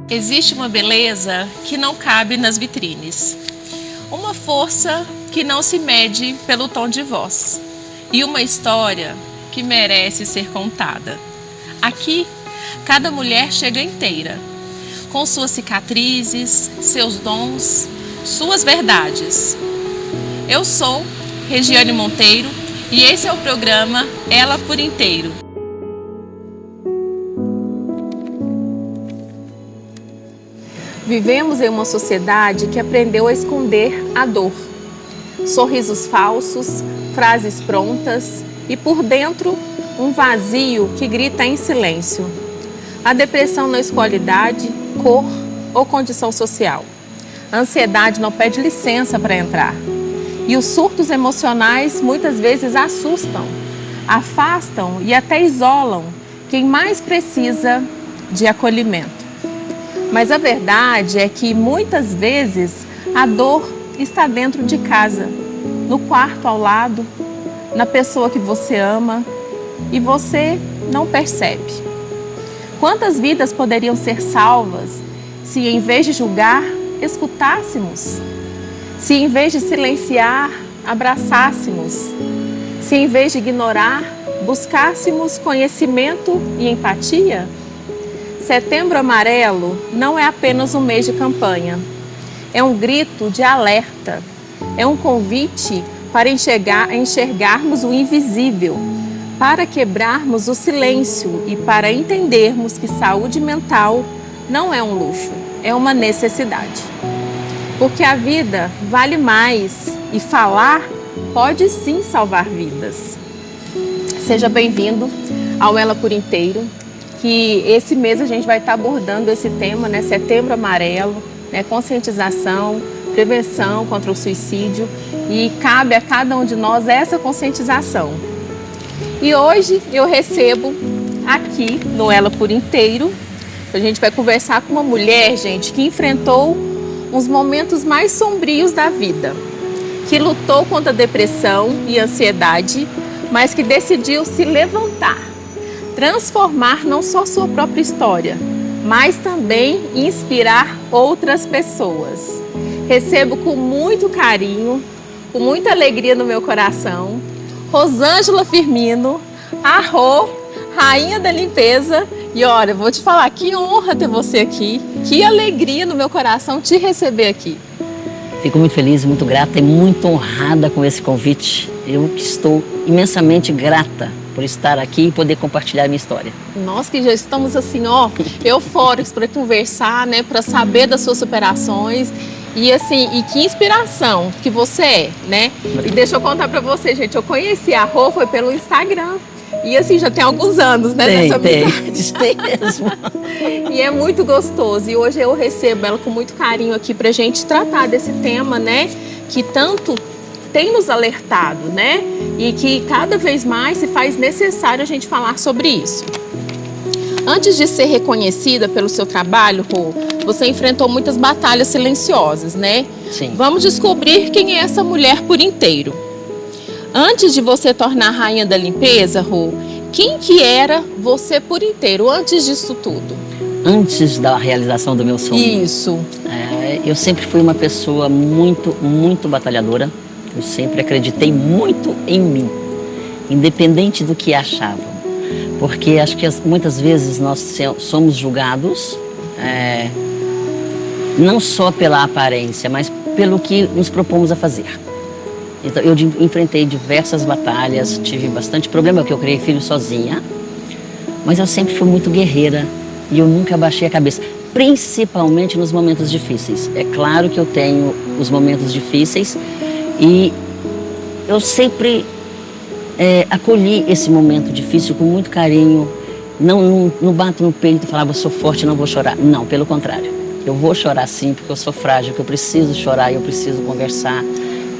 Existe uma beleza que não cabe nas vitrines, uma força que não se mede pelo tom de voz e uma história que merece ser contada. Aqui, cada mulher chega inteira, com suas cicatrizes, seus dons, suas verdades. Eu sou Regiane Monteiro e esse é o programa Ela por Inteiro. Vivemos em uma sociedade que aprendeu a esconder a dor. Sorrisos falsos, frases prontas e por dentro um vazio que grita em silêncio. A depressão não escolhe idade, cor ou condição social. A ansiedade não pede licença para entrar. E os surtos emocionais muitas vezes assustam, afastam e até isolam quem mais precisa de acolhimento. Mas a verdade é que muitas vezes a dor está dentro de casa, no quarto ao lado, na pessoa que você ama e você não percebe. Quantas vidas poderiam ser salvas se em vez de julgar, escutássemos? Se em vez de silenciar, abraçássemos? Se em vez de ignorar, buscássemos conhecimento e empatia? Setembro Amarelo não é apenas um mês de campanha. É um grito de alerta. É um convite para enxergarmos o invisível, para quebrarmos o silêncio e para entendermos que saúde mental não é um luxo, é uma necessidade. Porque a vida vale mais e falar pode sim salvar vidas. Seja bem-vindo ao Ela por Inteiro, que esse mês a gente vai estar abordando esse tema, né? Setembro Amarelo, né? Conscientização, prevenção contra o suicídio, e cabe a cada um de nós essa conscientização. E hoje eu recebo aqui no Ela por Inteiro, a gente vai conversar com uma mulher, gente, que enfrentou uns momentos mais sombrios da vida, que lutou contra a depressão e a ansiedade, mas que decidiu se levantar, transformar não só sua própria história, mas também inspirar outras pessoas. Recebo com muito carinho, com muita alegria no meu coração, Rosângela Firmino, a Rô, rainha da limpeza. E olha, vou te falar, que honra ter você aqui, que alegria no meu coração te receber aqui. Fico muito feliz, muito grata e muito honrada com esse convite. Eu que estou imensamente grata por estar aqui e poder compartilhar a minha história. Nós que já estamos assim, ó, eufóricos para conversar, né, para saber das suas superações. E assim, e que inspiração que você é, né? E deixa eu contar para você, gente, eu conheci a Rô foi pelo Instagram. E assim, já tem alguns anos, né, nessa amizade. Tem mesmo. E é muito gostoso. E hoje eu recebo ela com muito carinho aqui pra gente tratar desse tema, né? Que tanto tem nos alertado, né? E que cada vez mais se faz necessário a gente falar sobre isso. Antes de ser reconhecida pelo seu trabalho, Rô, você enfrentou muitas batalhas silenciosas, né? Sim. Vamos descobrir quem é essa mulher por inteiro. Antes de você tornar rainha da limpeza, Rô, quem que era você por inteiro, antes disso tudo? Antes da realização do meu sonho. Isso. Eu sempre fui uma pessoa muito batalhadora. Eu sempre acreditei muito em mim, independente do que achavam. Porque acho que muitas vezes nós somos julgados, não só pela aparência, mas pelo que nos propomos a fazer. Então, eu enfrentei diversas batalhas, tive bastante problema, porque eu criei filho sozinha, mas eu sempre fui muito guerreira e eu nunca baixei a cabeça, principalmente nos momentos difíceis. É claro que eu tenho os momentos difíceis e eu sempre acolhi esse momento difícil com muito carinho, não bato no peito e falava, eu sou forte, não vou chorar. Não, pelo contrário, eu vou chorar sim, porque eu sou frágil, porque eu preciso chorar, eu preciso conversar.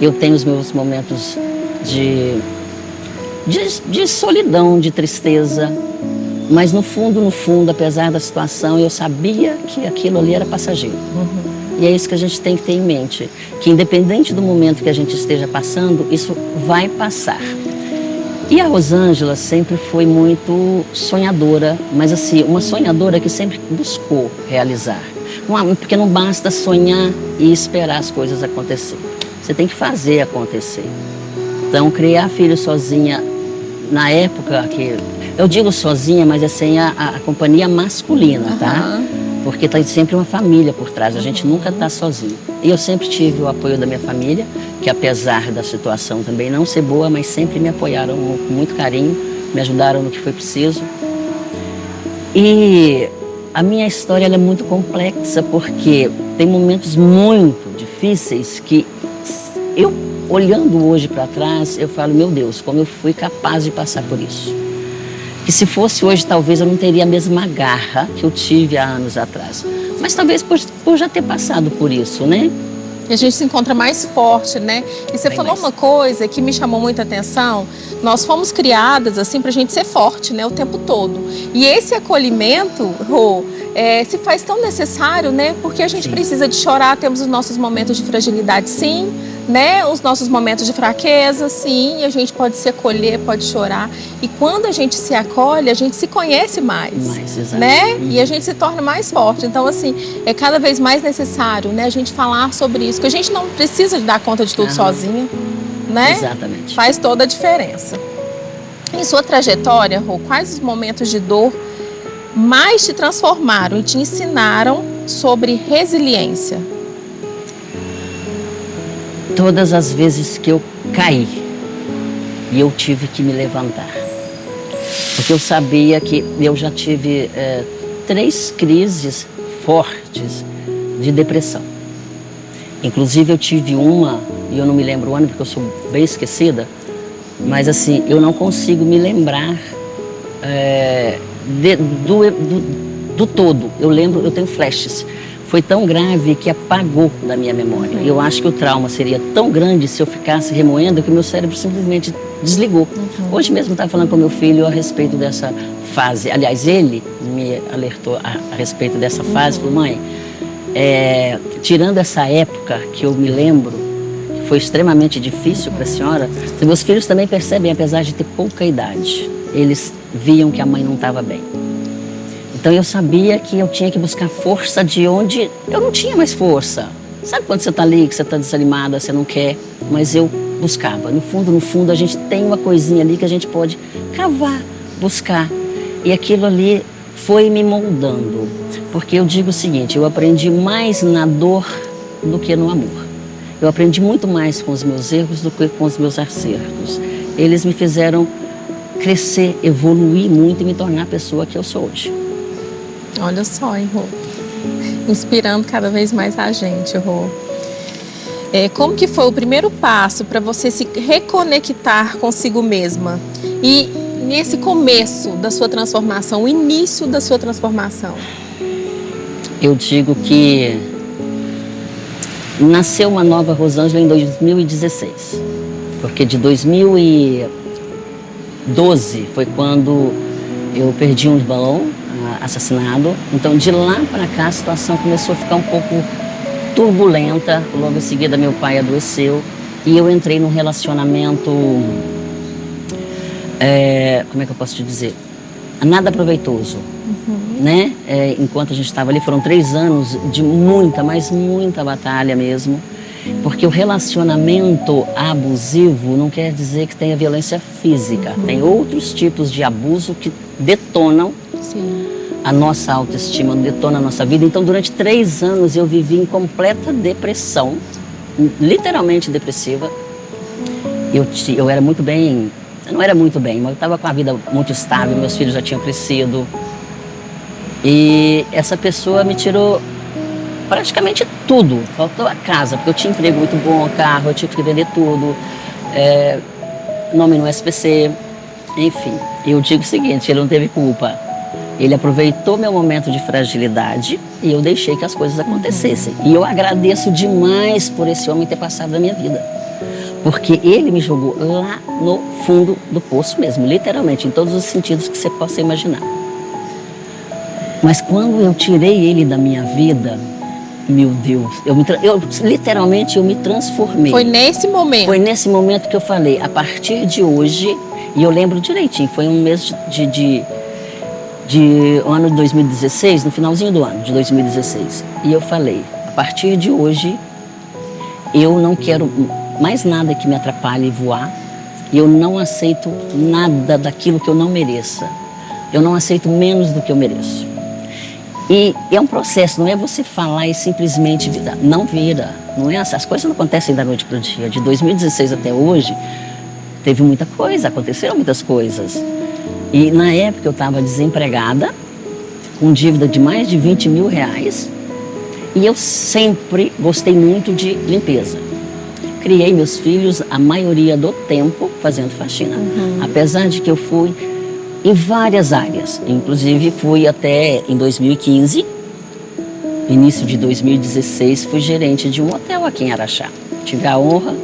Eu tenho os meus momentos de solidão, de tristeza, mas no fundo, apesar da situação, eu sabia que aquilo ali era passageiro. E é isso que a gente tem que ter em mente, que independente do momento que a gente esteja passando, isso vai passar. E a Rosângela sempre foi muito sonhadora, mas assim, uma sonhadora que sempre buscou realizar. Porque não basta sonhar e esperar as coisas acontecer. Você tem que fazer acontecer. Então, criar filho sozinha, na época que... Eu digo sozinha, mas é sem a companhia masculina, tá? Porque tem sempre uma família por trás, a gente nunca está sozinho. E eu sempre tive o apoio da minha família, que apesar da situação também não ser boa, mas sempre me apoiaram com muito carinho, me ajudaram no que foi preciso. E a minha história ela é muito complexa, porque tem momentos muito difíceis que eu, olhando hoje para trás, eu falo, meu Deus, como eu fui capaz de passar por isso. Que se fosse hoje, talvez eu não teria a mesma garra que eu tive há anos atrás. Mas talvez por já ter passado por isso, né? E a gente se encontra mais forte, né? E você falou uma coisa que me chamou muita atenção. Nós fomos criadas assim pra gente ser forte, né? O tempo todo. E esse acolhimento, Rô, se faz tão necessário, né? Porque a gente precisa de chorar, temos os nossos momentos de fragilidade, sim, né? Os nossos momentos de fraqueza, sim, e a gente pode se acolher, pode chorar. E quando a gente se acolhe, a gente se conhece mais, né? E a gente se torna mais forte. Então, assim, é cada vez mais necessário, né? A gente falar sobre isso, que a gente não precisa de dar conta de tudo sozinha, né? Exatamente. Faz toda a diferença. Em sua trajetória, Rô, quais os momentos de dor mais te transformaram e te ensinaram sobre resiliência? Todas as vezes que eu caí e eu tive que me levantar. Porque eu sabia que eu já tive 3 crises fortes de depressão. Inclusive eu tive uma, e eu não me lembro o ano porque eu sou bem esquecida, mas assim, eu não consigo me lembrar do todo. Eu lembro, eu tenho flashes. Foi tão grave que apagou da minha memória. Eu acho que o trauma seria tão grande se eu ficasse remoendo que o meu cérebro simplesmente desligou. Hoje mesmo eu estava falando com meu filho a respeito dessa fase. Aliás, ele me alertou a respeito dessa fase. Falou, mãe, tirando essa época que eu me lembro, que foi extremamente difícil para a senhora, meus filhos também percebem, apesar de ter pouca idade, eles viam que a mãe não estava bem. Então eu sabia que eu tinha que buscar força de onde eu não tinha mais força. Sabe quando você está ali, que você está desanimada, você não quer? Mas eu buscava. No fundo, a gente tem uma coisinha ali que a gente pode cavar, buscar. E aquilo ali foi me moldando. Porque eu digo o seguinte, eu aprendi mais na dor do que no amor. Eu aprendi muito mais com os meus erros do que com os meus acertos. Eles me fizeram crescer, evoluir muito e me tornar a pessoa que eu sou hoje. Olha só, hein, Rô? Inspirando cada vez mais a gente, Rô. Como que foi o primeiro passo para você se reconectar consigo mesma? E nesse começo da sua transformação, o início da sua transformação? Eu digo que nasceu uma nova Rosângela em 2016. Porque de 2012 foi quando eu perdi um irmão assassinado. Então, de lá para cá, a situação começou a ficar um pouco turbulenta. Logo em seguida, meu pai adoeceu e eu entrei num relacionamento, como é que eu posso te dizer? Nada proveitoso, né? Enquanto a gente estava ali, foram 3 anos de muita, mas muita batalha mesmo. Porque o relacionamento abusivo não quer dizer que tenha violência física. Tem outros tipos de abuso que detonam a nossa autoestima, detona a nossa vida. Então, durante 3 anos eu vivi em completa depressão, literalmente depressiva. Eu era muito bem, eu não era muito bem, mas eu estava com a vida muito estável, meus filhos já tinham crescido. E essa pessoa me tirou praticamente tudo, faltou a casa, porque eu tinha emprego muito bom, carro, eu tinha que vender tudo, nome no SPC, enfim. Eu digo o seguinte, ele não teve culpa. Ele aproveitou meu momento de fragilidade e eu deixei que as coisas acontecessem. E eu agradeço demais por esse homem ter passado na minha vida. Porque ele me jogou lá no fundo do poço mesmo, literalmente, em todos os sentidos que você possa imaginar. Mas quando eu tirei ele da minha vida, meu Deus, literalmente eu me transformei. Foi nesse momento? Foi nesse momento que eu falei, a partir de hoje, e eu lembro direitinho, foi um mês de ano de 2016, no finalzinho do ano de 2016. E eu falei, a partir de hoje, eu não quero mais nada que me atrapalhe voar. E eu não aceito nada daquilo que eu não mereça. Eu não aceito menos do que eu mereço. E é um processo, não é você falar e simplesmente virar. Não vira. Não é, as coisas não acontecem da noite para o dia. De 2016 até hoje, teve muita coisa, aconteceram muitas coisas. E na época eu estava desempregada, com dívida de mais de 20 mil reais. E eu sempre gostei muito de limpeza. Criei meus filhos a maioria do tempo fazendo faxina. Apesar de que eu fui em várias áreas. Inclusive fui até em 2015, início de 2016, fui gerente de um hotel aqui em Araxá. Tive a honra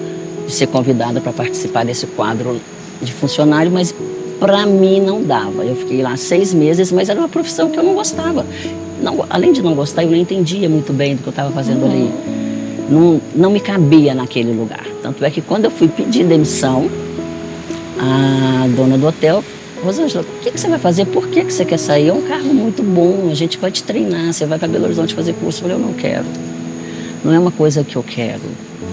de ser convidada para participar desse quadro de funcionário, mas para mim não dava. Eu fiquei lá 6 meses, mas era uma profissão que eu não gostava. Não, além de não gostar, eu não entendia muito bem do que eu estava fazendo ali. Não me cabia naquele lugar. Tanto é que quando eu fui pedir demissão, a dona do hotel, Rosângela, o que você vai fazer? Por que você quer sair? É um cargo muito bom, a gente vai te treinar, você vai para Belo Horizonte fazer curso. Eu falei, eu não quero. Não é uma coisa que eu quero.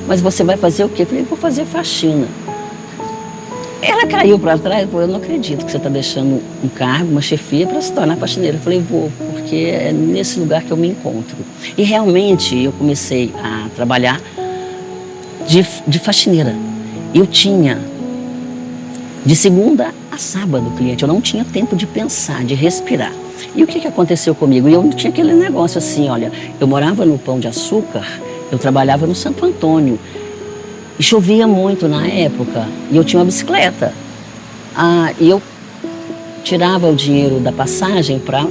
Mas você vai fazer o quê? Eu falei, vou fazer faxina. Ela caiu para trás e falou, eu não acredito que você está deixando um cargo, uma chefia para se tornar faxineira. Eu falei, vou, porque é nesse lugar que eu me encontro. E realmente eu comecei a trabalhar de faxineira. Eu tinha de segunda a sábado cliente, eu não tinha tempo de pensar, de respirar. E o que aconteceu comigo? Eu tinha aquele negócio assim, olha, eu morava no Pão de Açúcar, eu trabalhava no Santo Antônio. E chovia muito na época, e eu tinha uma bicicleta. E eu tirava o dinheiro da passagem para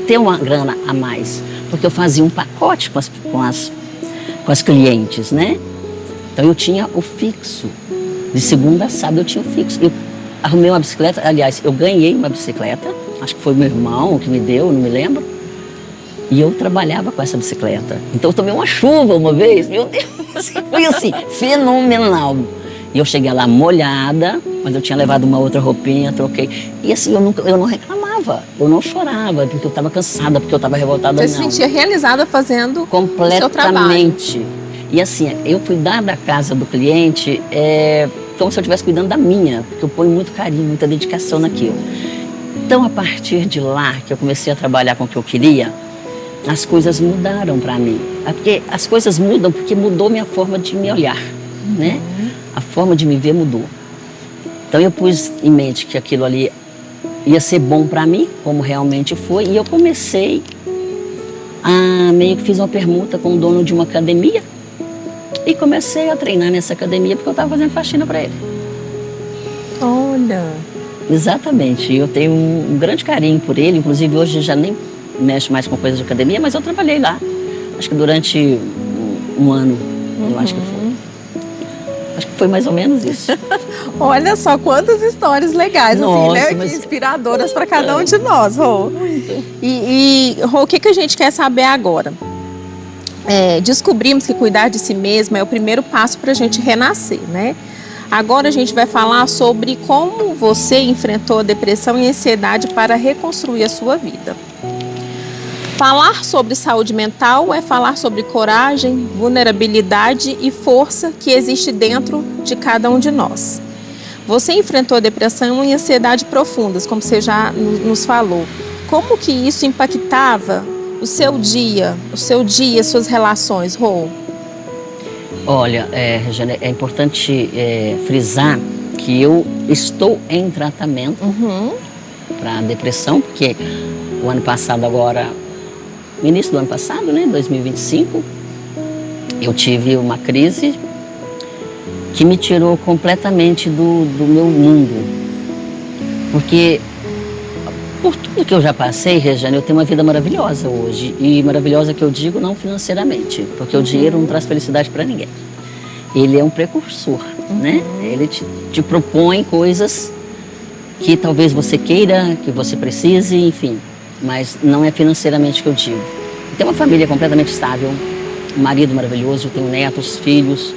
ter uma grana a mais. Porque eu fazia um pacote com as clientes, né? Então eu tinha o fixo. De segunda a sábado eu tinha o fixo. Eu arrumei uma bicicleta, aliás, eu ganhei uma bicicleta. Acho que foi meu irmão que me deu, não me lembro. E eu trabalhava com essa bicicleta. Então eu tomei uma chuva uma vez, meu Deus. Foi assim, fenomenal. E eu cheguei lá molhada, mas eu tinha levado uma outra roupinha, troquei. E assim, eu não reclamava, eu não chorava, porque eu estava cansada, porque eu estava revoltada. Você se sentia realizada fazendo o seu trabalho. Completamente. E assim, eu cuidar da casa do cliente é como se eu estivesse cuidando da minha, porque eu ponho muito carinho, muita dedicação naquilo. Então, a partir de lá, que eu comecei a trabalhar com o que eu queria, as coisas mudaram para mim. Porque as coisas mudam porque mudou minha forma de me olhar, né? A forma de me ver mudou. Então eu pus em mente que aquilo ali ia ser bom para mim, como realmente foi, e eu comecei meio que fiz uma permuta com o dono de uma academia e comecei a treinar nessa academia porque eu estava fazendo faxina para ele. Olha! Exatamente. Eu tenho um grande carinho por ele, inclusive hoje já nem mexo mais com coisas de academia, mas eu trabalhei lá. Acho que durante um ano, eu acho que foi. Acho que foi mais ou menos isso. Olha só quantas histórias legais, Nossa, assim, né? mas... Que inspiradoras para cada um de nós, Rô. Rô, o que a gente quer saber agora? Descobrimos que cuidar de si mesma é o primeiro passo para a gente renascer, né? Agora a gente vai falar sobre como você enfrentou a depressão e a ansiedade para reconstruir a sua vida. Falar sobre saúde mental é falar sobre coragem, vulnerabilidade e força que existe dentro de cada um de nós. Você enfrentou depressão e ansiedade profundas, como você já nos falou. Como que isso impactava o seu dia, suas relações, Rô? Olha, Regiane, é importante frisar que eu estou em tratamento para depressão, porque o ano passado agora... No início do ano passado, né, 2025, eu tive uma crise que me tirou completamente do meu mundo. Porque, por tudo que eu já passei, Regiane, eu tenho uma vida maravilhosa hoje. E maravilhosa que eu digo não financeiramente, porque o dinheiro não traz felicidade para ninguém. Ele é um precursor, né? Ele te propõe coisas que talvez você queira, que você precise, enfim. Mas não é financeiramente que eu digo. Eu tenho uma família completamente estável, um marido maravilhoso, tenho netos, filhos.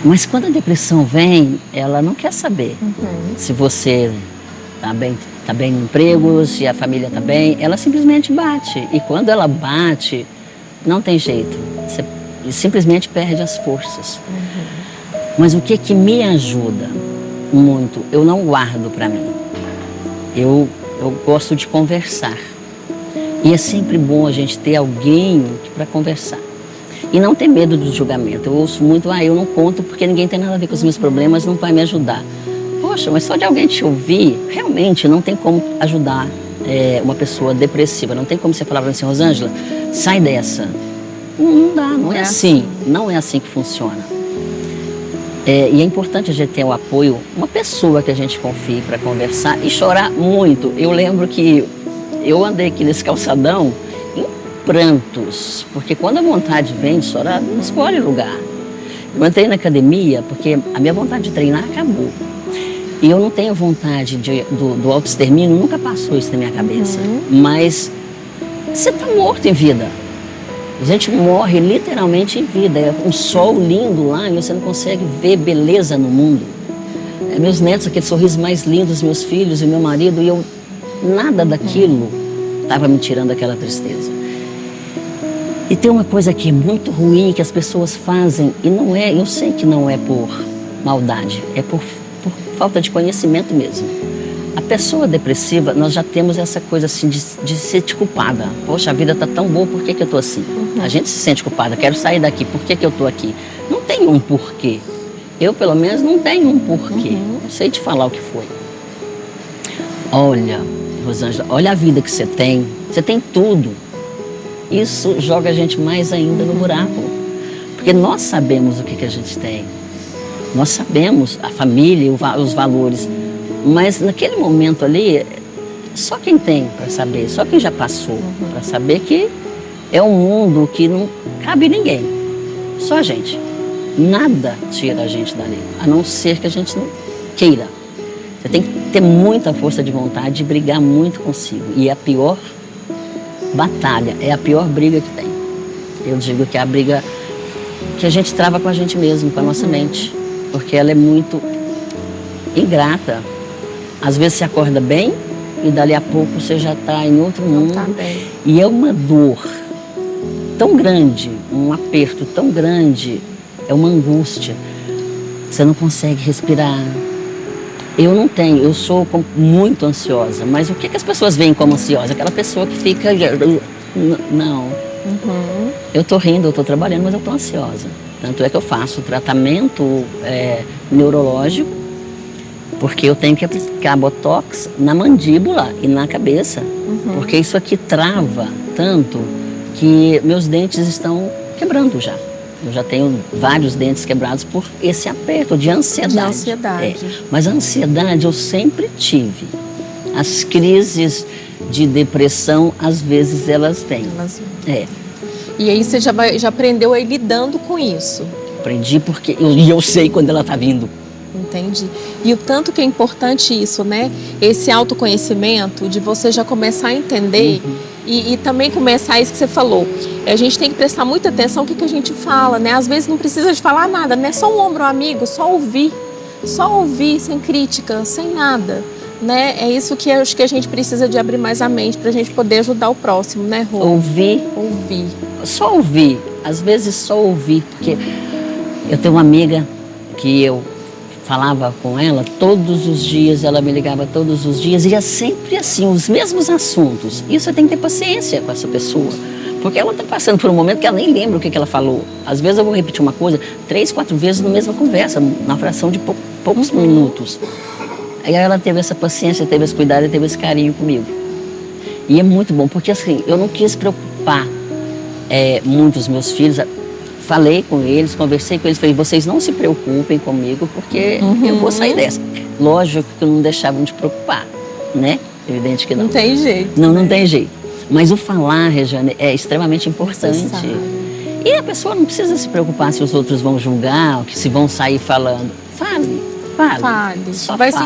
Mas quando a depressão vem, ela não quer saber se você tá bem no emprego, se a família tá bem, ela simplesmente bate. E quando ela bate, não tem jeito. Você simplesmente perde as forças. Mas o que me ajuda muito, eu não guardo para mim. Eu gosto de conversar. E é sempre bom a gente ter alguém para conversar. E não ter medo do julgamento. Eu ouço muito, eu não conto porque ninguém tem nada a ver com os meus problemas, não vai me ajudar. Poxa, mas só de alguém te ouvir, realmente não tem como ajudar uma pessoa depressiva. Não tem como você falar para mim assim, Rosângela, sai dessa. Não dá, não é assim. Não é assim que funciona. E é importante a gente ter o apoio, uma pessoa que a gente confie para conversar e chorar muito. Eu lembro que eu andei aqui nesse calçadão em prantos, porque quando a vontade vem de chorar, não escolhe lugar. Eu entrei na academia porque a minha vontade de treinar acabou. E eu não tenho vontade do autoextermínio, nunca passou isso na minha cabeça. Mas você está morto em vida. A gente morre literalmente em vida. É um sol lindo lá e você não consegue ver beleza no mundo. Meus netos, aquele sorriso mais lindo dos meus filhos e meu marido, e nada daquilo estava me tirando aquela tristeza. E tem uma coisa que é muito ruim que as pessoas fazem, e não é, eu sei que não é por maldade, é por falta de conhecimento mesmo. A pessoa depressiva, nós já temos essa coisa assim de ser culpada. Poxa, a vida tá tão boa, por que eu tô assim? A gente se sente culpada, quero sair daqui, por que eu tô aqui? Não tem um porquê. Eu, pelo menos, não tenho um porquê. Não sei te falar o que foi. Olha, Rosângela, olha a vida que você tem tudo. Isso joga a gente mais ainda no buraco. Porque nós sabemos o que a gente tem. Nós sabemos a família, os valores. Mas naquele momento ali, só quem tem para saber, só quem já passou para saber que é um mundo que não cabe ninguém. Só a gente. Nada tira a gente dali, a não ser que a gente não queira. Você tem que ter muita força de vontade de brigar muito consigo. E é a pior batalha, é a pior briga que tem. Eu digo que é a briga que a gente trava com a gente mesmo, com a nossa mente. Porque ela é muito ingrata. Às vezes você acorda bem e dali a pouco você já está em outro mundo. Tá bem. E é uma dor tão grande, um aperto tão grande, é uma angústia. Você não consegue respirar. Eu não tenho, eu sou muito ansiosa. Mas o que as pessoas veem como ansiosa? Aquela pessoa que fica... Não. Eu estou rindo, eu estou trabalhando, mas eu estou ansiosa. Tanto é que eu faço tratamento neurológico, porque eu tenho que aplicar botox na mandíbula e na cabeça. Porque isso aqui trava tanto que meus dentes estão quebrando já. Eu já tenho vários dentes quebrados por esse aperto de ansiedade. Mas a ansiedade eu sempre tive. As crises de depressão, às vezes, elas vêm. E aí você já aprendeu a ir lidando com isso? Aprendi porque eu sei quando ela está vindo. Entendi. E o tanto que é importante isso, né? Esse autoconhecimento, de você já começar a entender e também começar isso que você falou. A gente tem que prestar muita atenção no que a gente fala, né? Às vezes não precisa de falar nada, né? Só um ombro amigo, só ouvir, sem crítica, sem nada, né? É isso que eu acho que a gente precisa de abrir mais a mente para a gente poder ajudar o próximo, né, Rô? Ouvir. Só ouvir. Às vezes só ouvir, porque eu tenho uma amiga que eu falava com ela todos os dias, ela me ligava todos os dias e é sempre assim, os mesmos assuntos. E você tem que ter paciência com essa pessoa, porque ela está passando por um momento que ela nem lembra o que ela falou. Às vezes eu vou repetir uma coisa 3, 4 vezes na mesma conversa, na fração de poucos minutos. Aí ela teve essa paciência, teve esse cuidado e teve esse carinho comigo. E é muito bom, porque assim, eu não quis preocupar muito os meus filhos. Falei com eles, conversei com eles, falei, vocês não se preocupem comigo, porque eu vou sair dessa. Lógico que não deixavam de preocupar, né? Evidente que não. Não tem jeito. Não tem jeito. Mas o falar, Regiane, é extremamente importante. E a pessoa não precisa se preocupar se os outros vão julgar, ou que se vão sair falando. Fale. Só vai fale.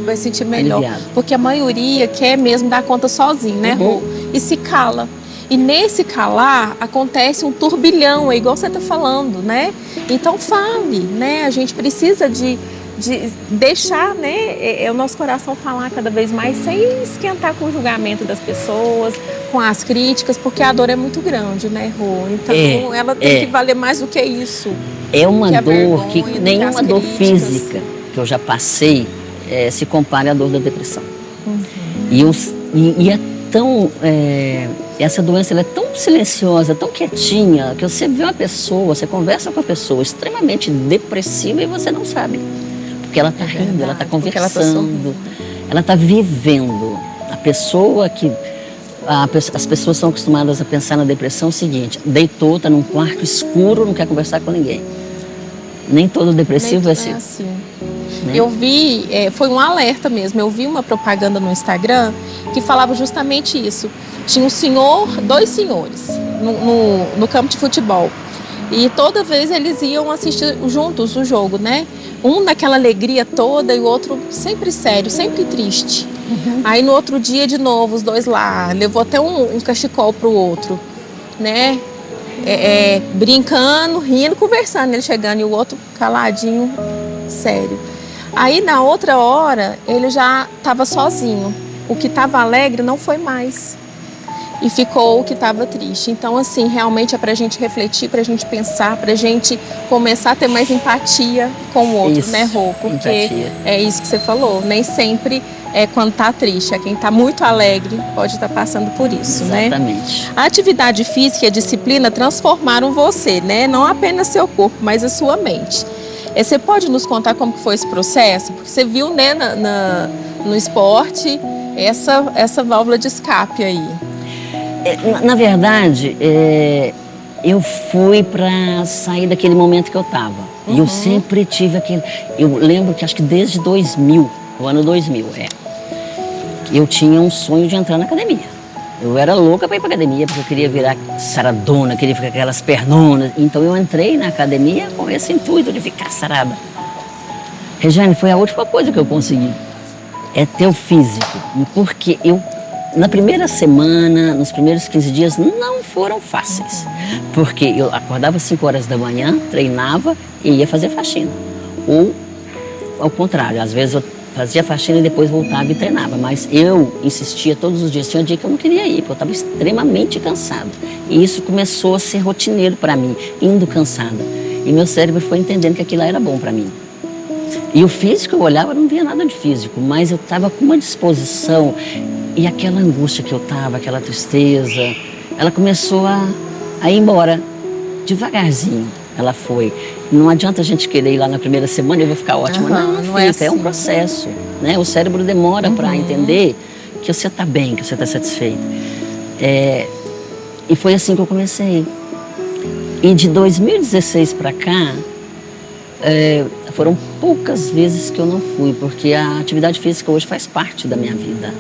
Vai sentir melhor. Aliviado. Porque a maioria quer mesmo dar conta sozinho, né, Rô? E se cala. E nesse calar acontece um turbilhão, é igual você está falando, né? Então fale, né? A gente precisa de de deixar, né, o nosso coração falar cada vez mais sem esquentar com o julgamento das pessoas, com as críticas, porque a dor é muito grande, né, Rô? Então ela tem que valer mais do que isso. É uma que dor que vergonha, nenhuma dor física que eu já passei se compara à dor da depressão. E é tão... essa doença ela é tão silenciosa, tão quietinha, que você vê uma pessoa, você conversa com a pessoa extremamente depressiva e você não sabe. Porque ela está rindo, ela está conversando, ela está vivendo. A pessoa que... as pessoas são acostumadas a pensar na depressão o seguinte: deitou, está num quarto escuro, não quer conversar com ninguém. Nem todo depressivo é assim. Né? Eu vi, foi um alerta mesmo, eu vi uma propaganda no Instagram que falava justamente isso. Tinha um senhor, dois senhores no campo de futebol. E toda vez eles iam assistir juntos o jogo, né? Um naquela alegria toda e o outro sempre sério, sempre triste. Aí no outro dia de novo, os dois lá, levou até um cachecol pro outro, né? Brincando, rindo, conversando, ele chegando e o outro caladinho, sério. Aí na outra hora, ele já estava sozinho. O que estava alegre não foi mais. E ficou o que estava triste. Então, assim, realmente é para a gente refletir, para a gente pensar, para a gente começar a ter mais empatia com o outro, isso, né, Rô? Porque empatia. É isso que você falou. Nem sempre é quando está triste, é quem está muito alegre pode estar passando por isso, né? Exatamente. A atividade física e a disciplina transformaram você, né? Não apenas seu corpo, mas a sua mente. Você pode nos contar como foi esse processo? Porque você viu, né, no esporte, essa válvula de escape aí. Na verdade, eu fui para sair daquele momento que eu estava. E eu sempre tive aquele... Eu lembro que acho que desde 2000, o ano 2000, eu tinha um sonho de entrar na academia. Eu era louca para ir para academia, porque eu queria virar saradona, queria ficar com aquelas pernonas. Então eu entrei na academia com esse intuito de ficar sarada. Regiane, foi a última coisa que eu consegui. É ter o físico. Porque na primeira semana, nos primeiros 15 dias, não foram fáceis. Porque eu acordava às 5 horas da manhã, treinava e ia fazer faxina. Ou, ao contrário, às vezes eu fazia faxina e depois voltava e treinava. Mas eu insistia todos os dias. Tinha um dia que eu não queria ir, porque eu estava extremamente cansada. E isso começou a ser rotineiro para mim, indo cansada. E meu cérebro foi entendendo que aquilo era bom para mim. E o físico, eu olhava, não via nada de físico, mas eu estava com uma disposição. E aquela angústia que eu estava, aquela tristeza, ela começou a ir embora, devagarzinho. Ela foi. Não adianta a gente querer ir lá na primeira semana e eu vou ficar ótima. Não fica, é assim. É um processo. Né? O cérebro demora para entender que você está bem, que você está satisfeita. E foi assim que eu comecei. E de 2016 para cá, foram poucas vezes que eu não fui, porque a atividade física hoje faz parte da minha vida.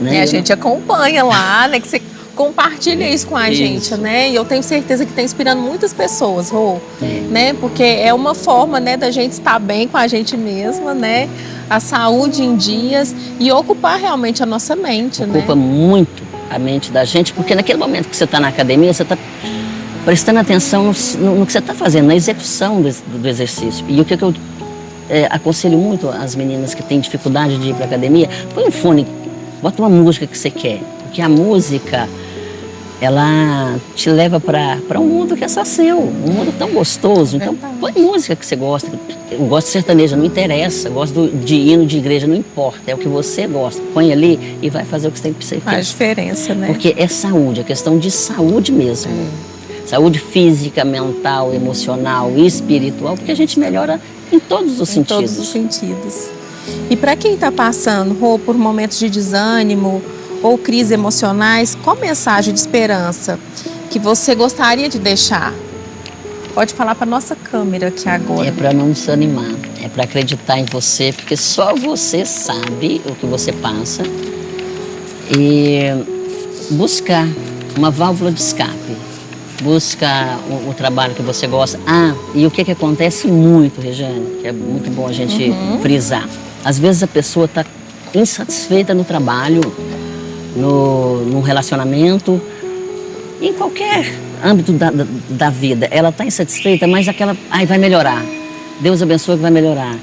Né? A gente acompanha lá, né? Que você compartilha isso com a gente, né? E eu tenho certeza que está inspirando muitas pessoas, Rô, né? Porque é uma forma, né, da gente estar bem com a gente mesma, né? A saúde em dias e ocupar realmente a nossa mente, né? Ocupa muito a mente da gente, porque naquele momento que você está na academia, você está prestando atenção no que você está fazendo, na execução do exercício. E o que eu aconselho muito às meninas que têm dificuldade de ir para a academia, põe um fone, bota uma música que você quer, porque a música, ela te leva para um mundo que é só seu, um mundo tão gostoso. Então, põe música que você gosta. Eu gosto de sertaneja, não interessa. Gosto de hino de igreja, não importa. É o que você gosta. Põe ali e vai fazer o que você tem que ser. Faz diferença, né? Porque é saúde, é questão de saúde mesmo. Saúde física, mental, emocional e espiritual, porque a gente melhora em todos os sentidos. Em todos os sentidos. E para quem está passando, Rô, por momentos de desânimo ou crises emocionais, qual mensagem de esperança que você gostaria de deixar? Pode falar para nossa câmera aqui agora. É para não desanimar, é para acreditar em você, porque só você sabe o que você passa e buscar uma válvula de escape. Busca o trabalho que você gosta. E o que acontece muito, Regiane, que é muito bom a gente frisar. Às vezes a pessoa está insatisfeita no trabalho, no relacionamento, em qualquer âmbito da vida. Ela está insatisfeita, mas vai melhorar. Deus abençoe que vai melhorar.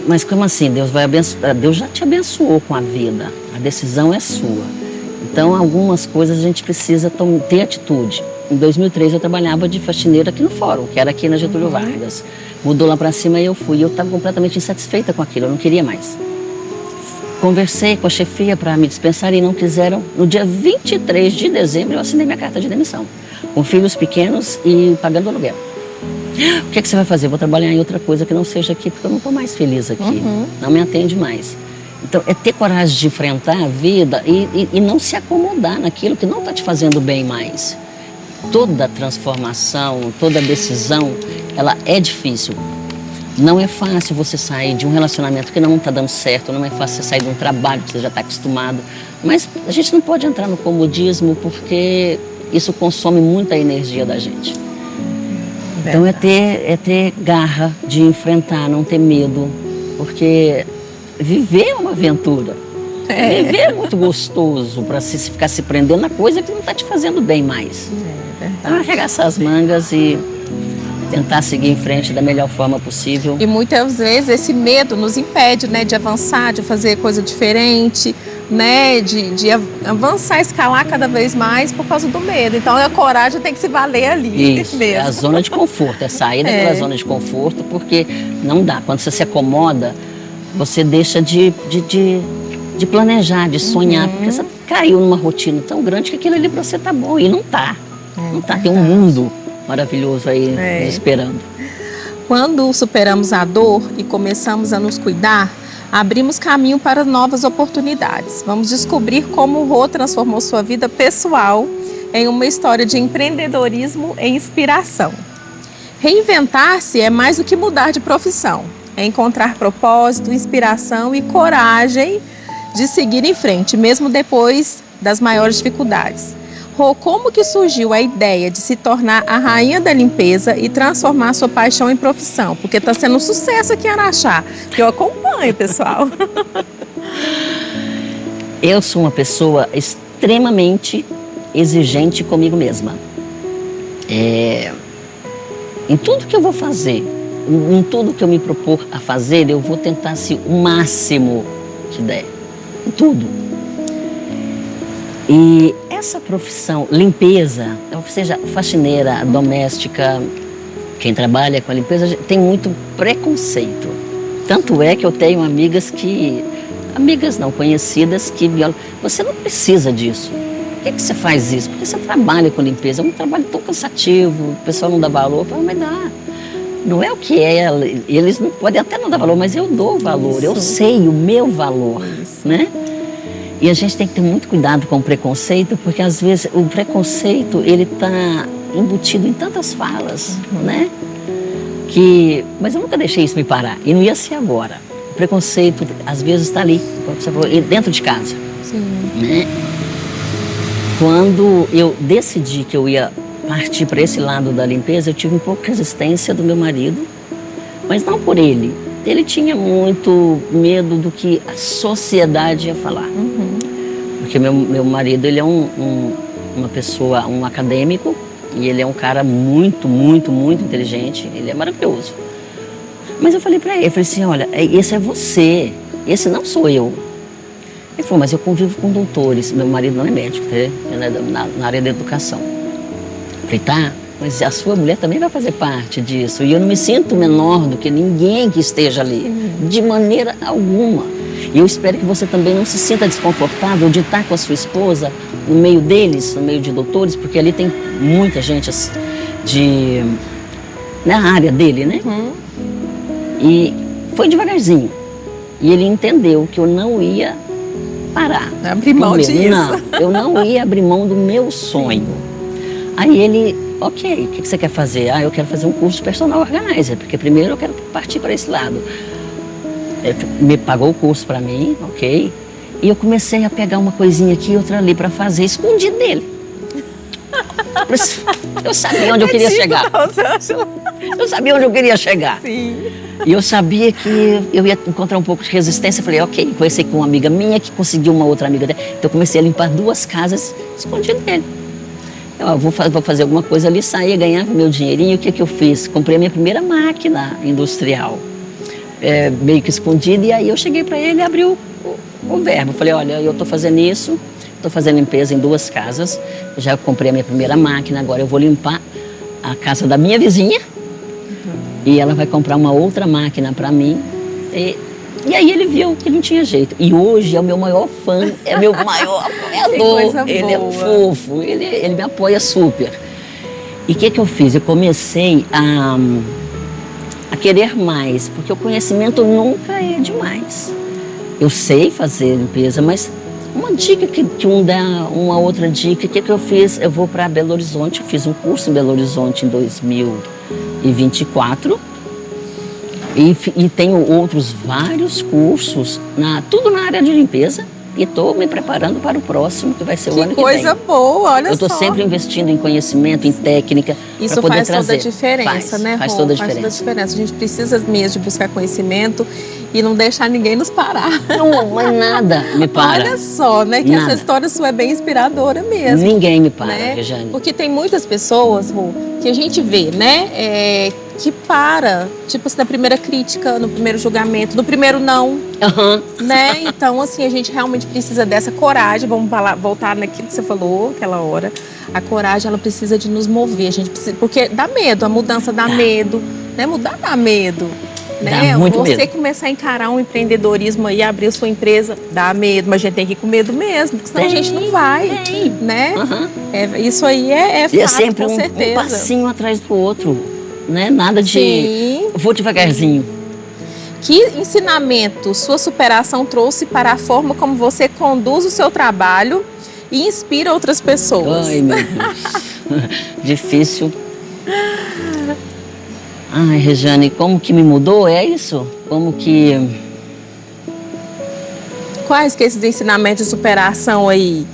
Mas como assim? Deus vai abençoar? Deus já te abençoou com a vida. A decisão é sua. Então, algumas coisas a gente precisa ter atitude. Em 2003, eu trabalhava de faxineira aqui no Fórum, que era aqui na Getúlio Vargas. Mudou lá para cima e eu fui. Eu estava completamente insatisfeita com aquilo, eu não queria mais. Conversei com a chefia para me dispensar e não quiseram. No dia 23 de dezembro, eu assinei minha carta de demissão. Com filhos pequenos e pagando aluguel. O que você vai fazer? Vou trabalhar em outra coisa que não seja aqui, porque eu não estou mais feliz aqui. Não me atende mais. Então, é ter coragem de enfrentar a vida e não se acomodar naquilo que não está te fazendo bem mais. Toda transformação, toda decisão, ela é difícil. Não é fácil você sair de um relacionamento que não está dando certo, não é fácil você sair de um trabalho que você já está acostumado. Mas a gente não pode entrar no comodismo porque isso consome muita energia da gente. Então é ter garra de enfrentar, não ter medo, porque viver é uma aventura. Viver é muito gostoso para ficar se prendendo na coisa que não está te fazendo bem mais. Então arregaçar as mangas e tentar seguir em frente da melhor forma possível. E muitas vezes esse medo nos impede, né, de avançar, de fazer coisa diferente, né, de avançar, escalar cada vez mais por causa do medo. Então a coragem tem que se valer ali. Isso, mesmo. É a zona de conforto, é sair daquela zona de conforto, porque não dá. Quando você se acomoda, você deixa de planejar, de sonhar, porque você caiu numa rotina tão grande que aquilo ali pra você tá bom, e não tá. Não tá, tem um mundo maravilhoso aí nos esperando. Quando superamos a dor e começamos a nos cuidar, abrimos caminho para novas oportunidades. Vamos descobrir como o Rô transformou sua vida pessoal em uma história de empreendedorismo e inspiração. Reinventar-se é mais do que mudar de profissão. É encontrar propósito, inspiração e coragem de seguir em frente, mesmo depois das maiores dificuldades. Rô, como que surgiu a ideia de se tornar a rainha da limpeza e transformar sua paixão em profissão? Porque está sendo um sucesso aqui em Araxá, que eu acompanho, pessoal. Eu sou uma pessoa extremamente exigente comigo mesma. Em tudo que eu vou fazer, em tudo que eu me propor a fazer, eu vou tentar o máximo que der. Em tudo. E essa profissão, limpeza, ou seja, faxineira, doméstica, quem trabalha com a limpeza, tem muito preconceito. Tanto é que eu tenho amigas conhecidas que violam. Você não precisa disso. Por que você faz isso? Porque você trabalha com limpeza, é um trabalho tão cansativo, o pessoal não dá valor. Eu falo, mas dá. Não é o que é, eles não podem até não dar valor, mas eu dou valor, isso. Eu sei o meu valor, isso. Né? E a gente tem que ter muito cuidado com o preconceito, porque às vezes o preconceito, ele está embutido em tantas falas, né? Mas eu nunca deixei isso me parar, e não ia ser agora. O preconceito, às vezes, está ali, como você falou, dentro de casa. Sim. Né? Quando eu decidi que eu ia partir para esse lado da limpeza, eu tive um pouco de resistência do meu marido, mas não por ele. Ele tinha muito medo do que a sociedade ia falar. Porque meu marido, ele é uma pessoa, um acadêmico, e ele é um cara muito, muito, muito inteligente, ele é maravilhoso. Mas eu falei para ele, assim, olha, esse é você, esse não sou eu. Ele falou, mas eu convivo com doutores, meu marido não é médico, tá? Ele é na área da educação. Eu falei, tá, mas a sua mulher também vai fazer parte disso. E eu não me sinto menor do que ninguém que esteja ali, de maneira alguma. E eu espero que você também não se sinta desconfortável de estar com a sua esposa no meio deles, no meio de doutores, porque ali tem muita gente na área dele, né? E foi devagarzinho. E ele entendeu que eu não ia parar. Abrir mão disso. Não, eu não ia abrir mão do meu sonho. Aí ele, ok, o que você quer fazer? Eu quero fazer um curso de personal organizer, porque primeiro eu quero partir para esse lado. Ele me pagou o curso para mim, ok? E eu comecei a pegar uma coisinha aqui e outra ali para fazer, escondido dele. Eu sabia onde eu queria chegar. Eu sabia onde eu queria chegar. Sim. E eu sabia que eu ia encontrar um pouco de resistência. Eu falei, ok, conversei com uma amiga minha que conseguiu uma outra amiga dela. Então eu comecei a limpar 2 casas escondido dele. Eu vou fazer alguma coisa ali, saía, ganhava meu dinheirinho. O que eu fiz? Comprei a minha primeira máquina industrial. meio que escondido. E aí eu cheguei para ele e abri o verbo. Falei, olha, eu estou fazendo isso, estou fazendo limpeza em 2 casas, já comprei a minha primeira máquina, agora eu vou limpar a casa da minha vizinha e ela vai comprar uma outra máquina para mim. E aí ele viu que não tinha jeito. E hoje é o meu maior fã, é meu maior apoiador. Ele é fofo, ele me apoia super. E o que eu fiz? Eu comecei a querer mais, porque o conhecimento nunca é demais. Eu sei fazer limpeza, mas uma dica que um dá, uma outra dica, o que eu fiz? Eu vou para Belo Horizonte, eu fiz um curso em Belo Horizonte em 2024 e tenho outros vários cursos, tudo na área de limpeza. E estou me preparando para o próximo, que vai ser o ano que vem. Que coisa boa, olha só. Eu estou sempre investindo em conhecimento, em técnica, para poder trazer. Isso faz toda a diferença, né, Rô? Faz toda a diferença. Faz toda a diferença. A gente precisa mesmo de buscar conhecimento e não deixar ninguém nos parar. Não, mas nada me para. Olha só, né, que essa história sua é bem inspiradora mesmo. Ninguém me para, né? Rejane. Porque tem muitas pessoas, Rô, que a gente vê, né, que para, tipo assim, na primeira crítica, no primeiro julgamento, no primeiro não, né? Então, assim, a gente realmente precisa dessa coragem. Vamos voltar naquilo que você falou aquela hora. A coragem, ela precisa de nos mover. A gente precisa, porque dá medo, a mudança dá medo, né? Mudar dá medo, né? Dá muito Você medo. começar a encarar um empreendedorismo aí, abrir a sua empresa, dá medo, mas a gente tem que ir com medo mesmo, porque senão a gente não vai, né? Isso aí é fato, e é sempre com certeza. um passinho atrás do outro, né? Nada de... Sim. Vou devagarzinho. Que ensinamento sua superação trouxe para a forma como você conduz o seu trabalho e inspira outras pessoas? Ai, meu Deus. Difícil. Ai, Rejane, como que me mudou? É isso? Como que... Quais que esses ensinamentos de superação aí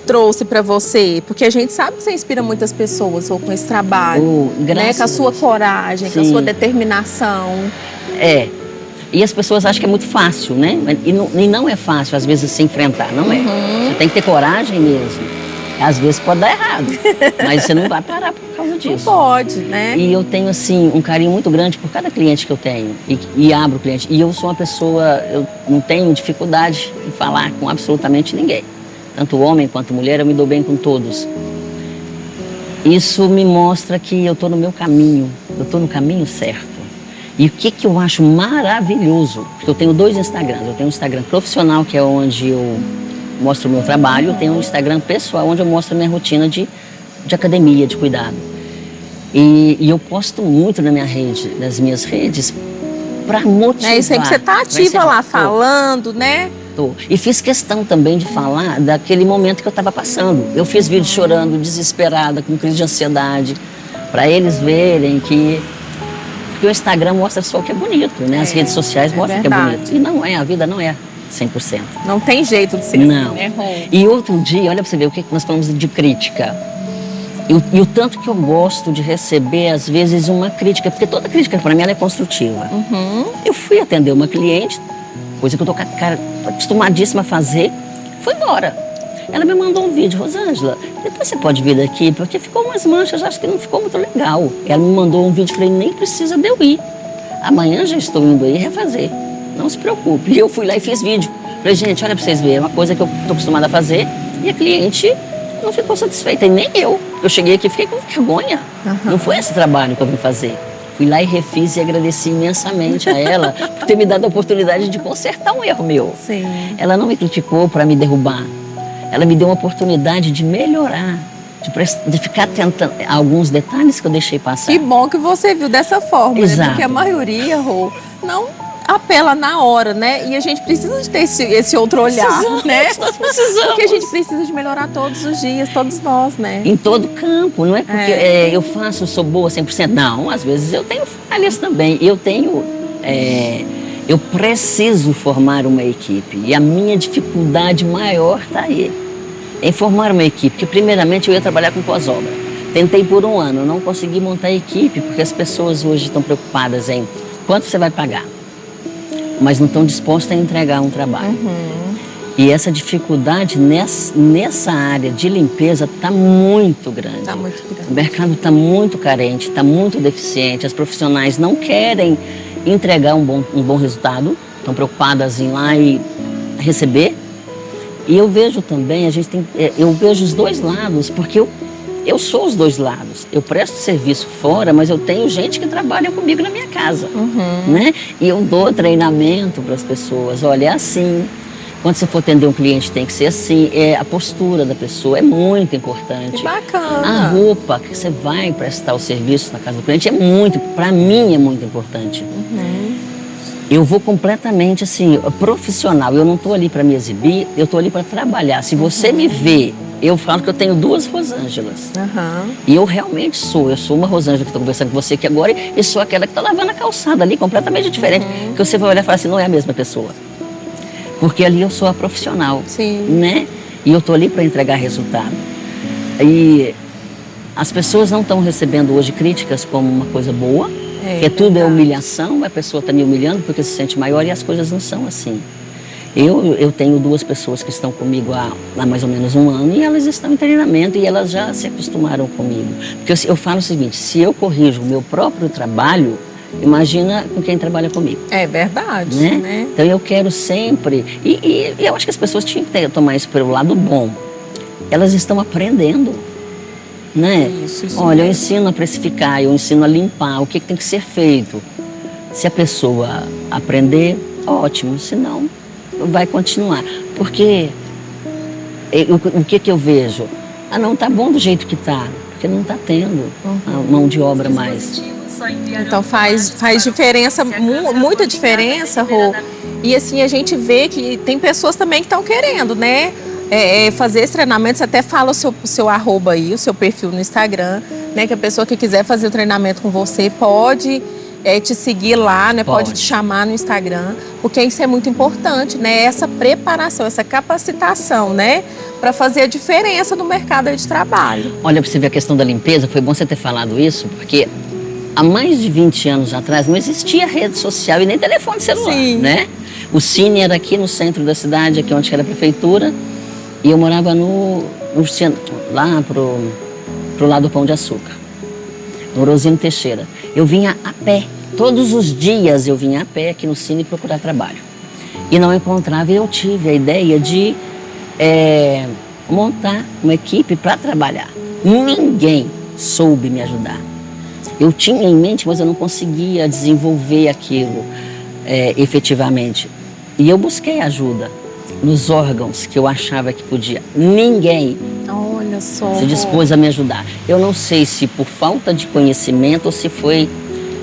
trouxe para você? Porque a gente sabe que você inspira muitas pessoas com esse trabalho, né? Com a sua coragem, com a sua determinação. E as pessoas acham que é muito fácil, né? E não é fácil, às vezes, se enfrentar, não é? Você tem que ter coragem mesmo. Às vezes pode dar errado, mas você não vai parar por causa disso. Não pode, né? E eu tenho, assim, um carinho muito grande por cada cliente que eu tenho. E abro o cliente. E eu sou uma pessoa, eu não tenho dificuldade em falar com absolutamente ninguém. Tanto homem quanto mulher, eu me dou bem com todos. Isso me mostra que eu estou no meu caminho, eu estou no caminho certo. E o que eu acho maravilhoso, porque eu tenho 2 Instagrams. Eu tenho um Instagram profissional, que é onde eu mostro o meu trabalho. Eu tenho um Instagram pessoal, onde eu mostro a minha rotina de academia, de cuidado. E eu posto muito na minha rede, nas minhas redes, para motivar. Isso aí que você está ativa lá, falando, né? E fiz questão também de falar daquele momento que eu estava passando. Eu fiz vídeo chorando, desesperada, com crise de ansiedade, para eles verem que... Porque o Instagram mostra só o que é bonito, né? As redes sociais mostram o que é bonito. E não é, a vida não é 100%. Não tem jeito de ser não. assim, né? E outro dia, olha para você ver o que nós falamos de crítica. E o tanto que eu gosto de receber, às vezes, uma crítica, porque toda crítica para mim ela é construtiva. Eu fui atender uma cliente, coisa que eu tô acostumadíssima a fazer, foi embora. Ela me mandou um vídeo, Rosângela, depois você pode vir daqui, porque ficou umas manchas, acho que não ficou muito legal. Ela me mandou um vídeo, falei, nem precisa de eu ir. Amanhã já estou indo aí refazer, não se preocupe. E eu fui lá e fiz vídeo. Falei, gente, olha para vocês verem, é uma coisa que eu estou acostumada a fazer, e a cliente não ficou satisfeita, e nem eu. Eu cheguei aqui e fiquei com vergonha. Não foi esse trabalho que eu vim fazer. Fui lá e refiz e agradeci imensamente a ela por ter me dado a oportunidade de consertar um erro meu. Sim. Ela não me criticou para me derrubar. Ela me deu uma oportunidade de melhorar, de ficar tentando alguns detalhes que eu deixei passar. Que bom que você viu dessa forma, Exato. né? Porque a maioria, Rô, não apela na hora, né? E a gente precisa de ter esse outro olhar, né? Nós precisamos. Porque a gente precisa de melhorar todos os dias, todos nós, né? Em todo campo, não é porque eu sou boa 100%. Não, às vezes eu tenho falhas também. Eu preciso formar uma equipe e a minha dificuldade maior está aí, em formar uma equipe, porque primeiramente eu ia trabalhar com pós-obra. Tentei por 1 ano, não consegui montar a equipe, porque as pessoas hoje estão preocupadas em quanto você vai pagar, mas não estão dispostas a entregar um trabalho. E essa dificuldade nessa área de limpeza está muito grande. Está muito grande. O mercado está muito carente, está muito deficiente, as profissionais não querem entregar um bom resultado, estão preocupadas em ir lá e receber. E eu vejo também, eu vejo os dois lados, porque eu sou os dois lados. Eu presto serviço fora, mas eu tenho gente que trabalha comigo na minha casa, né? E eu dou treinamento para as pessoas. Olha, é assim. Quando você for atender um cliente, tem que ser assim. A postura da pessoa é muito importante. Que bacana. A roupa que você vai prestar o serviço na casa do cliente para mim é muito importante. Eu vou completamente assim, profissional. Eu não estou ali para me exibir, eu estou ali para trabalhar. Se você me vê, eu falo que eu tenho duas Rosângelas. E eu realmente sou. Eu sou uma Rosângela que estou conversando com você aqui agora e sou aquela que está lavando a calçada ali, completamente diferente. Que você vai olhar e falar assim, não é a mesma pessoa. Porque ali eu sou a profissional, né? E eu estou ali para entregar resultado. E as pessoas não estão recebendo hoje críticas como uma coisa boa, porque tudo é humilhação, a pessoa está me humilhando porque se sente maior e as coisas não são assim. Eu tenho duas pessoas que estão comigo há mais ou menos 1 ano e elas estão em treinamento e elas já se acostumaram comigo. Porque eu falo o seguinte, se eu corrijo o meu próprio trabalho, imagina com quem trabalha comigo. É verdade, né? Então eu quero sempre... E eu acho que as pessoas tinham que tomar isso pelo lado bom. Elas estão aprendendo, né? Isso Olha, mesmo. eu ensino a precificar, eu ensino a limpar, o que tem que ser feito. Se a pessoa aprender, ótimo, se não, vai continuar. Porque o que eu vejo? Ah, não, tá bom do jeito que tá, porque não tá tendo a mão de obra mais. Então faz diferença, muita diferença, Rô. E assim, a gente vê que tem pessoas também que estão querendo, né? Fazer esse treinamento. Você até fala o seu arroba aí, o seu perfil no Instagram, né? Que a pessoa que quiser fazer o treinamento com você pode te seguir lá, né? Pode te chamar no Instagram, porque isso é muito importante, né? Essa preparação, essa capacitação, né? Para fazer a diferença no mercado de trabalho. Olha, para você ver a questão da limpeza, foi bom você ter falado isso, porque há mais de 20 anos atrás não existia rede social e nem telefone celular, né? O Cine era aqui no centro da cidade, aqui onde era a prefeitura, e eu morava lá pro lado do Pão de Açúcar, no Orosino Teixeira. Eu vinha a pé, todos os dias eu vinha a pé aqui no Cine procurar trabalho. E não encontrava, e eu tive a ideia de montar uma equipe para trabalhar. Ninguém soube me ajudar. Eu tinha em mente, mas eu não conseguia desenvolver aquilo efetivamente. E eu busquei ajuda nos órgãos que eu achava que podia. Ninguém Olha só. se dispôs a me ajudar. Eu não sei se por falta de conhecimento ou se foi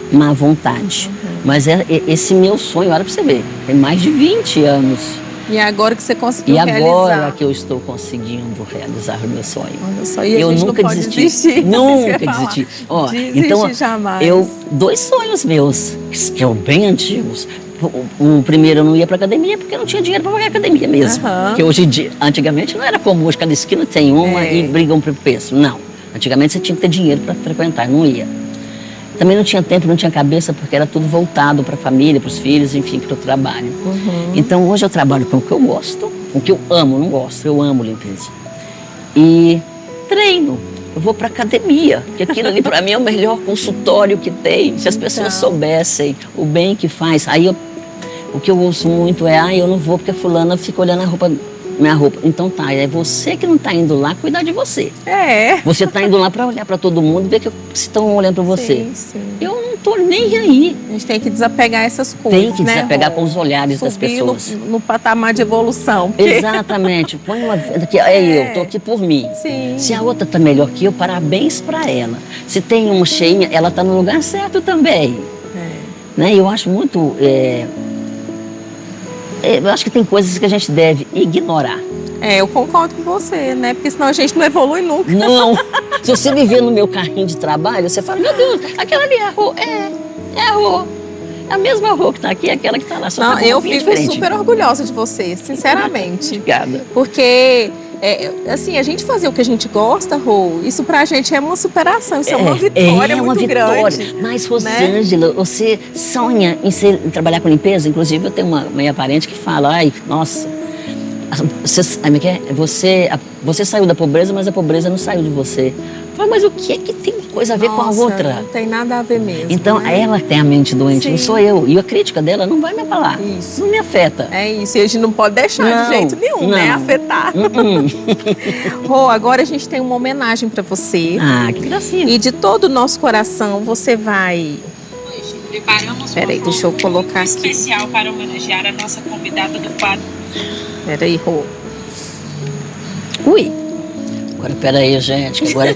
má vontade. Mas esse meu sonho, olha para você ver, tem mais de 20 anos. E agora que você conseguiu E realizar. agora que eu estou conseguindo realizar o meu sonho. Olha só, e eu a gente nunca não pode desisti. desistir. Nunca desisti. Ó, então, jamais. dois sonhos meus, que são bem antigos. O primeiro, eu não ia para academia porque eu não tinha dinheiro para pagar academia mesmo. Porque hoje em dia, antigamente não era como hoje, cada esquina tem uma e brigam por preço. Não. Antigamente você tinha que ter dinheiro para frequentar, não ia. Também não tinha tempo, não tinha cabeça, porque era tudo voltado para a família, para os filhos, enfim, para o trabalho. Então hoje eu trabalho com o que eu gosto, com o que eu amo, não gosto, eu amo limpeza. E treino. Eu vou para academia, porque aquilo ali para mim é o melhor consultório que tem. Se as pessoas soubessem o bem que faz. Aí o que eu ouço muito é, eu não vou porque a fulana fica olhando minha roupa. Então tá, é você que não tá indo lá cuidar de você. Você tá indo lá para olhar para todo mundo e ver que estão olhando para você. Sim. Eu não tô nem aí. A gente tem que desapegar essas coisas, Tem que desapegar com os olhares das pessoas. No patamar de evolução. Exatamente. Põe uma vida que eu tô aqui por mim. Sim. Se a outra tá melhor que eu, parabéns para ela. Se tem uma cheinha, ela tá no lugar certo também. Né? Eu acho muito... eu acho que tem coisas que a gente deve ignorar. Eu concordo com você, né? Porque senão a gente não evolui nunca. Não. Se você viver no meu carrinho de trabalho, você fala, meu Deus, aquela ali é a Rô. É a Rô. É a mesma Rô que tá aqui, é aquela que tá lá. Só não, tá eu fico diferente. super orgulhosa de você, sinceramente. Obrigada. Porque, assim, a gente fazer o que a gente gosta, Rô, isso pra gente é uma superação, isso é uma vitória muito grande. Mas, Rosângela, você sonha em trabalhar com limpeza? Inclusive, eu tenho uma minha parente que fala, ai, nossa, Você saiu da pobreza, mas a pobreza não saiu de você. Eu falei, mas o que é que tem coisa a ver com a outra? Não tem nada a ver mesmo. Então, né? ela tem a mente doente, não Sim. sou eu. E a crítica dela não vai me abalar. Isso. Não me afeta. É isso, e a gente não pode deixar Não, de jeito nenhum, né? não. Afetar. Rô, agora a gente tem uma homenagem pra você. Ah, que gracinha. E de todo o nosso coração, você vai... Preparamos Peraí, deixa eu colocar aqui. especial para homenagear a nossa convidada do quadro. Peraí, Rô. Ui. Agora, peraí, gente, que agora...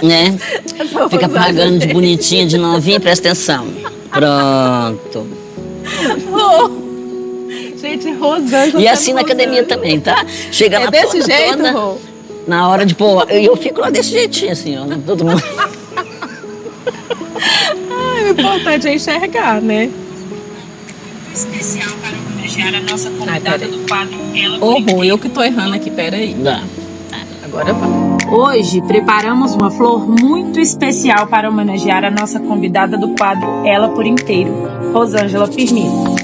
né? Essa Fica Rosângela, pagando de bonitinha, de novinha, presta atenção. Pronto. Gente, Rosângela. E assim na academia também, tá? Chega É lá desse toda, jeito, toda, Rô? na hora de pôr, eu fico lá desse jeitinho, assim, ó, todo mundo. O importante é enxergar, né? Especial para homenagear a nossa convidada peraí. do quadro. Ela Ô, Rô, eu que tô errando aqui, peraí. Dá. Agora vai. Hoje preparamos uma flor muito especial para homenagear a nossa convidada do quadro Ela por Inteiro, Rosângela Firmino.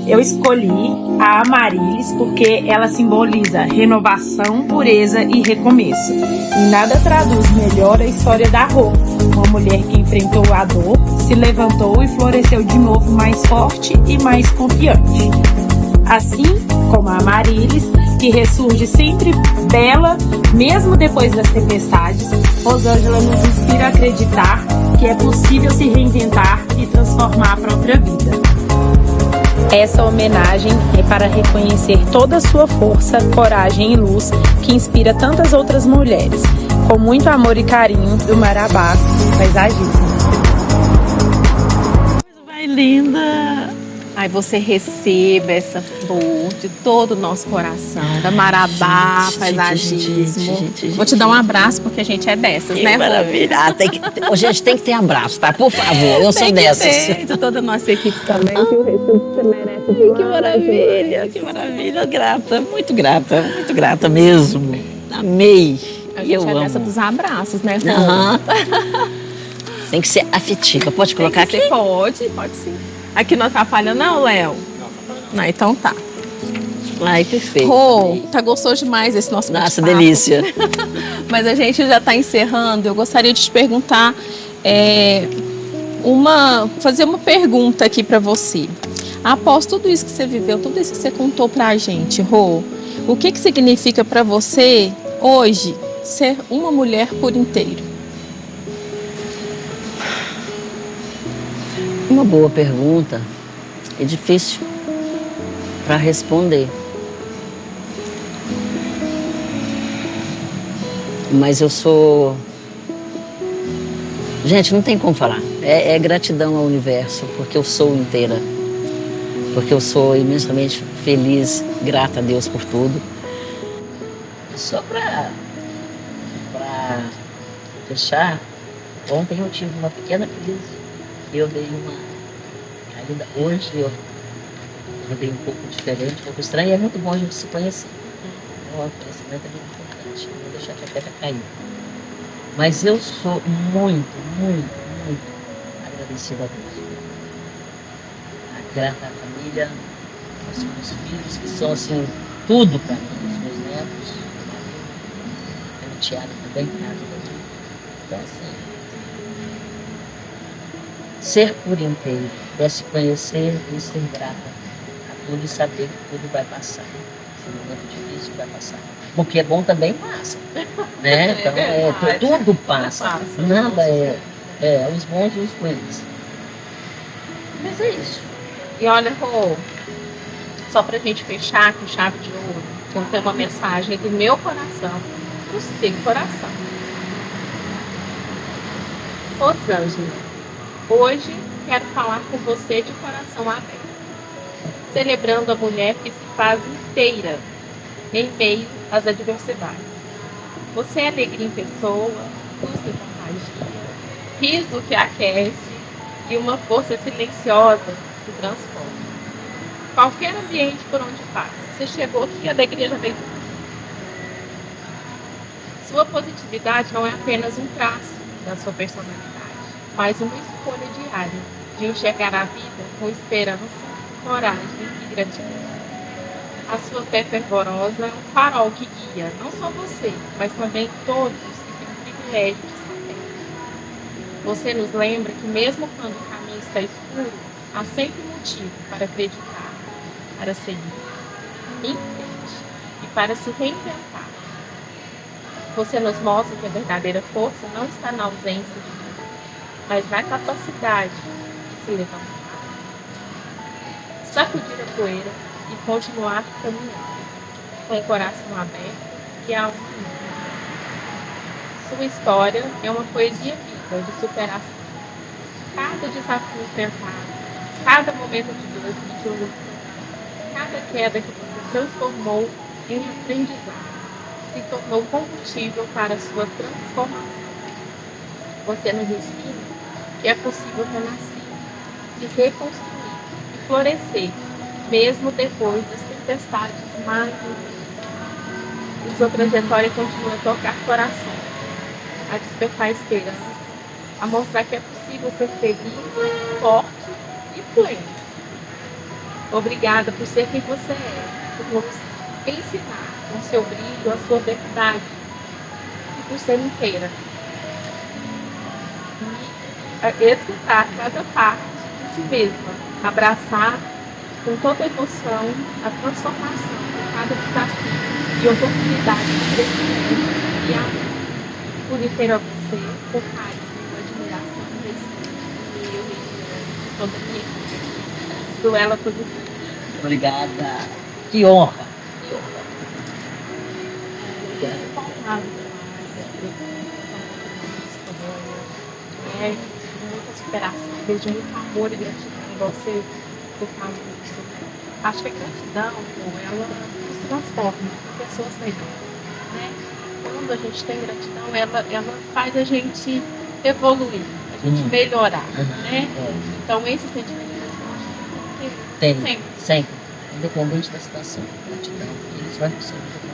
Eu escolhi a Amarilis porque ela simboliza renovação, pureza e recomeço. E nada traduz melhor a história da Rô, uma mulher que enfrentou a dor, se levantou e floresceu de novo mais forte e mais confiante. Assim como a Amarilis, que ressurge sempre bela, mesmo depois das tempestades, Rosângela nos inspira a acreditar que é possível se reinventar e transformar a própria vida. Essa homenagem é para reconhecer toda a sua força, coragem e luz que inspira tantas outras mulheres. Com muito amor e carinho, do Marabá Paisagismo. Vai, linda. Aí você receba essa flor de todo o nosso coração, da Marabá Paisagismo. gente. Vou te dar um abraço, porque a gente é dessas, Que né, Rô? maravilha. Ah, gente, tem que ter abraço, tá? Por favor, eu sou Tem que dessas. ter, de toda a nossa equipe também, que o recebo que você merece. Demais, Que maravilha, que maravilha. Grata, muito grata mesmo. Amei. A E gente eu é amo. dessa dos abraços, né, Rô? Aham. Tem que ser afetiva. Pode colocar aqui? Você pode sim. Aqui não atrapalha não, Léo? Não, então tá. Ai, perfeito. Rô, tá gostoso demais esse nosso Nossa, bate-papo. delícia. Mas a gente já está encerrando. Eu gostaria de te perguntar, fazer uma pergunta aqui para você. Após tudo isso que você viveu, tudo isso que você contou para a gente, Rô, o que significa para você hoje ser uma mulher por inteiro? Uma boa pergunta e difícil para responder. Mas eu sou... Gente, não tem como falar. É gratidão ao universo, porque eu sou inteira. Porque eu sou imensamente feliz, grata a Deus por tudo. Só para fechar, ontem eu tive uma pequena crise. Eu dei uma caída. Hoje eu dei um pouco diferente, um pouco estranho. E é muito bom a gente se conhecer. O conhecimento é muito importante. Não deixar que a pedra cair. Mas eu sou muito agradecida a Deus. Grata à família, aos meus filhos, que são assim, tudo para mim, os meus netos, a minha enteada também, que ajuda muito. Então, assim, ser por inteiro, é se conhecer e ser grata a tudo e saber que tudo vai passar. Esse momento difícil vai passar. O que é bom também passa, né? Então, tudo passa. Nada os bons e os ruins. Mas é isso. E olha, Rô, só pra gente fechar com chave de ouro, eu tenho uma mensagem do meu coração pro seu coração. Rosângela, hoje quero falar com você de coração aberto, celebrando a mulher que se faz inteira em meio às adversidades. Você é alegria em pessoa, luz de magia, riso que aquece e uma força silenciosa que transforma. Qualquer ambiente por onde passa, você chegou aqui, a alegria já veio. Sua positividade não é apenas um traço da sua personalidade, mas uma escolha diária de enxergar a vida com esperança, coragem e gratidão. A sua fé fervorosa é um farol que guia não só você, mas também todos que têm o privilégio de saber. Você nos lembra que mesmo quando o caminho está escuro, há sempre motivo para acreditar, para seguir em frente e para se reinventar. Você nos mostra que a verdadeira força não está na ausência de Deus, mas na capacidade de se levantar, sacudir a poeira e continuar caminhando, com o coração aberto e a alma limpa. Sua história é uma poesia viva de superação. Cada desafio enfrentado, cada momento de dor e de luta, cada queda que você transformou em aprendizado, se tornou combustível para a sua transformação. Você nos ensina que é possível renascer, se reconstruir e florescer, mesmo depois das tempestades mais intensas. E sua trajetória continua a tocar corações, a despertar esperança, a mostrar que é possível ser feliz, forte e pleno. Obrigada por ser quem você é, por nos ensinar com seu brilho a sua verdade e por ser inteira. E escutar cada parte de si mesma, abraçar com toda emoção a transformação de cada desafio e oportunidade de crescimento e amor. Por ter a você, por carinho, admiração, respeito, eu, Regiane, toda a minha equipe. Do Ela Tudo Bem. Obrigada. Que honra. Muita superação, vejo muito amor e gratidão em você fala isso. Acho que a gratidão, ela nos transforma em pessoas melhores, né? Quando a gente tem gratidão, ela faz a gente evoluir, a gente melhorar, né? Então esse sentimento de gratidão tem sempre, independente da situação, gratidão, isso vai ser muito.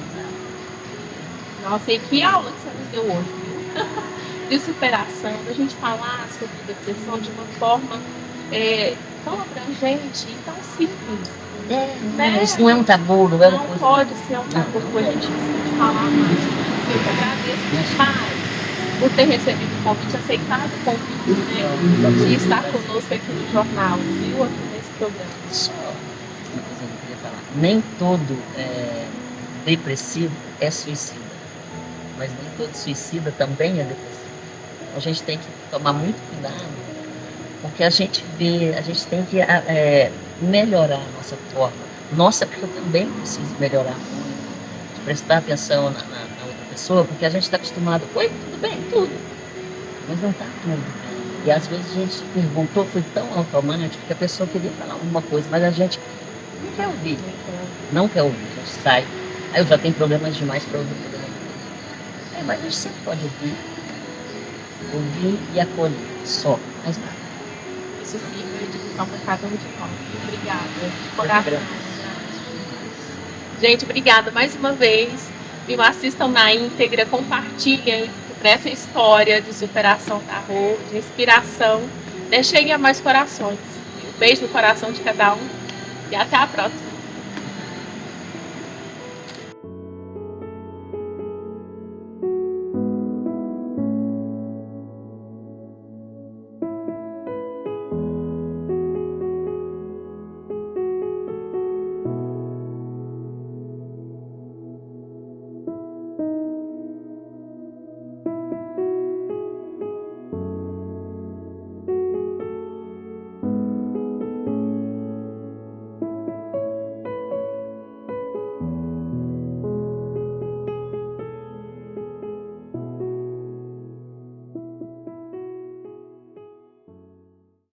Nossa, e que aula que você nos deu hoje, viu? De superação, da gente falar sobre depressão de uma forma tão abrangente e tão simples. Né? Isso não é um tabu, não é uma coisa. Não pode ser um tabu, a gente precisa falar mais. Eu te agradeço demais por ter recebido o convite, aceitado o convite, né? De estar conosco aqui no jornal, viu? Aqui nesse programa. Só uma coisa que eu queria falar. Nem todo depressivo é suicida. Mas nem todo suicida também é depressivo. A gente tem que tomar muito cuidado, porque a gente tem que melhorar a nossa forma. Nossa, porque eu também preciso melhorar muito, de prestar atenção na outra pessoa, porque a gente está acostumado, oi, tudo bem, tudo. Mas não está tudo bem. E às vezes a gente perguntou, foi tão automático que a pessoa queria falar alguma coisa, mas a gente não quer ouvir. Não quer ouvir, a gente sai. Aí eu já tenho problemas demais para ouvir problema. Mas a gente sempre pode ouvir e acolher, só, mais nada. Isso fica de lição para cada um de nós. Obrigada, de coração. Gente, obrigada mais uma vez. Me assistam na íntegra, compartilhem essa história de superação da Rô, de inspiração. Cheguem a mais corações. Um beijo no coração de cada um e até a próxima.